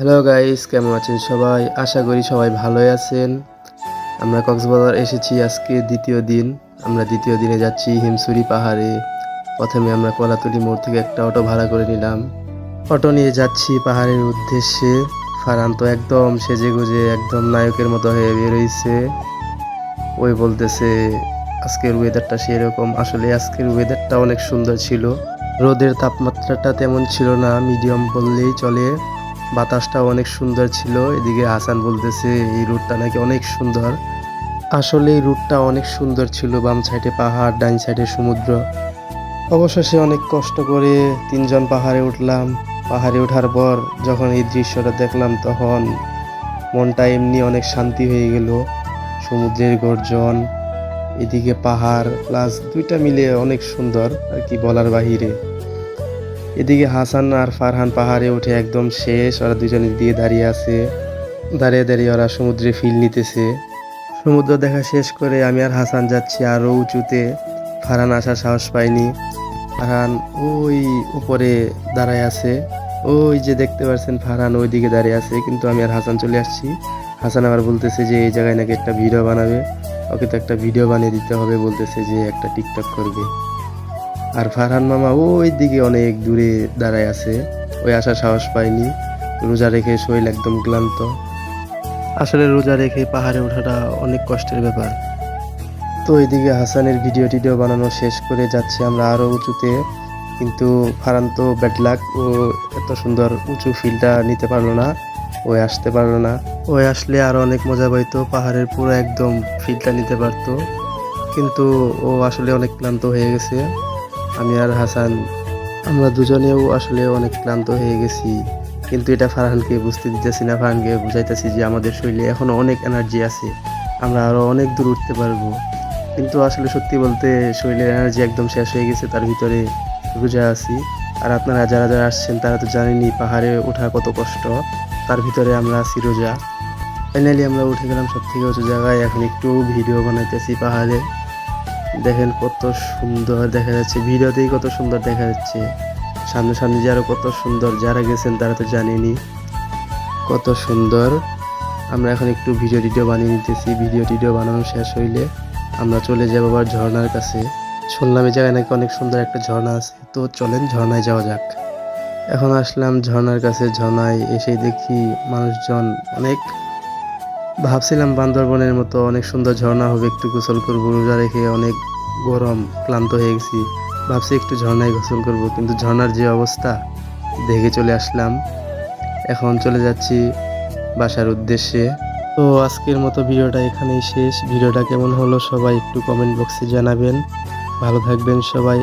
Hello guys, কেমন আছেন সবাই? আশা করি সবাই ভালোই আছেন। আমরা কক্সবাজার এসেছি আজকে দ্বিতীয় দিন। আমরা দ্বিতীয় দিনে যাচ্ছি হিমছড়ি পাহাড়ে। প্রথমে আমরা কলাতলি মোড় থেকে একটা অটো ভাড়া করে নিলাম। অটো নিয়ে যাচ্ছি পাহাড়ের উদ্দেশ্যে। ফারহান তো একদম সেজেগুজে একদম নায়কের মতো হয়ে বের হইছে। ওই বলতেছে আজকের ওয়েদারটা সেরকম। আসলে আজকের ওয়েদারটা অনেক সুন্দর ছিল। রোদের তাপমাত্রাটা তেমন ছিল না, মিডিয়াম বললেই চলে। বাতাসটা অনেক সুন্দর ছিল। এদিকে হাসান বলতেছে এই রুটটা নাকি অনেক সুন্দর। আসলে এই রুটটা অনেক সুন্দর ছিল, বাম সাইডে পাহাড়, ডাইন সাইডে সমুদ্র। অবশেষে অনেক কষ্ট করে তিনজন পাহাড়ে উঠলাম। পাহাড়ে ওঠার পর যখন এই দৃশ্যটা দেখলাম তখন মনটা এমনি অনেক শান্তি হয়ে গেল। সমুদ্রের গর্জন, এদিকে পাহাড় প্লাস দুইটা মিলে অনেক সুন্দর আর কি, বলার বাহিরে। এদিকে হাসান আর ফারহান পাহাড়ে উঠে একদম শেষ, ওরা দুজনে দিয়ে দাঁড়িয়ে আছে। দাঁড়িয়ে দাঁড়িয়ে ওরা সমুদ্রে ফিল নিতেছে। সমুদ্র দেখা শেষ করে আমি আর হাসান যাচ্ছি আরো উঁচুতে। ফারহান আসার সাহস পায়নি। ফারহান ওই উপরে দাঁড়ায় আছে। ওই যে দেখতে পাচ্ছেন ফারহান ওই দিকে দাঁড়িয়ে আছে, কিন্তু আমি আর হাসান চলে আসছি। হাসান আবার বলতেছে যে এই জায়গায় নাকি একটা ভিডিও বানাবে। ওকে তো একটা ভিডিও বানিয়ে দিতে হবে, বলতেছে যে একটা টিকটক করবে। আর ফারহান মামা ওই দিকে অনেক দূরে দাঁড়ায় আছে, ওই আসার সাহস পায়নি। রোজা রেখে শরীর একদম ক্লান্ত। আসলে রোজা রেখে পাহাড়ে ওঠাটা অনেক কষ্টের ব্যাপার। তো এদিকে হাসানের ভিডিও টিডিও বানানো শেষ করে যাচ্ছি আমরা আরো উঁচুতে। কিন্তু ফারহান তো ব্যাড লাক, ও এত সুন্দর উঁচু ফিলটা নিতে পারলো না। ওই আসতে পারলো না। ওই আসলে আরো অনেক মজা পাইতো, পাহাড়ের পুরো একদম ফিলটা নিতে পারতো। কিন্তু ও আসলে অনেক ক্লান্ত হয়ে গেছে। আমি আর হাসান আমরা দুজনেও আসলে অনেক ক্লান্ত হয়ে গেছি। কিন্তু এটা ফারহানকে বুঝতে দিতেছি না, ফারহানকে বুঝাইতেছি যে আমাদের শরীরে এখনো অনেক এনার্জি আছে, আমরা আরো অনেক দূর উঠতে পারবো। কিন্তু আসলে সত্যি বলতে শরীরের এনার্জি একদম শেষ হয়ে গেছে, তার ভিতরে রোজা আছি। আর আপনারা যারা যারা আসছেন তারা তো জানেনই পাহাড়ে ওঠা কত কষ্ট, তার ভিতরে আমরা আছি রোজা। ফাইনালি আমরা উঠে গেলাম সব থেকে উঁচু জায়গায়। এখন একটু ভিডিও বানাইতেছি পাহাড়ে। দেখেন কত সুন্দর দেখা যাচ্ছে, ভিডিওতেই কত সুন্দর দেখা যাচ্ছে। সামনে সামনে যে আরো কত সুন্দর, যারা গেছেন তারা তো জানেনই কত সুন্দর। আমরা এখন একটু ভিডিও টিডিও বানিয়ে নিতেছি। ভিডিও টিডিও বানানো শেষ হইলে আমরা চলে যাবো আবার ঝর্ণার কাছে। শুনলাম এই জায়গায় নাকি অনেক সুন্দর একটা ঝর্ণা আছে, তো চলেন ঝর্ণায় যাওয়া যাক। এখন আসলাম ঝর্ণার কাছে। ঝর্ণায় এসে দেখি মানুষজন অনেক। ভাবছিলাম বান্দরবনের মতো অনেক সুন্দর ঝর্ণা হবে, একটু গোসল করবো, রোজা রেখে অনেক গরম ক্লান্ত হয়ে গেছি। ভাবছি একটু ঝর্ণায় গোসল করব, কিন্তু ঝর্ণার যে অবস্থা দেখে চলে আসলাম। এখন চলে যাচ্ছি বাসার উদ্দেশ্যে। তো আজকের মতো ভিডিওটা এখানেই শেষ। ভিডিওটা কেমন হলো সবাই একটু কমেন্ট বক্সে জানাবেন। ভালো থাকবেন সবাই।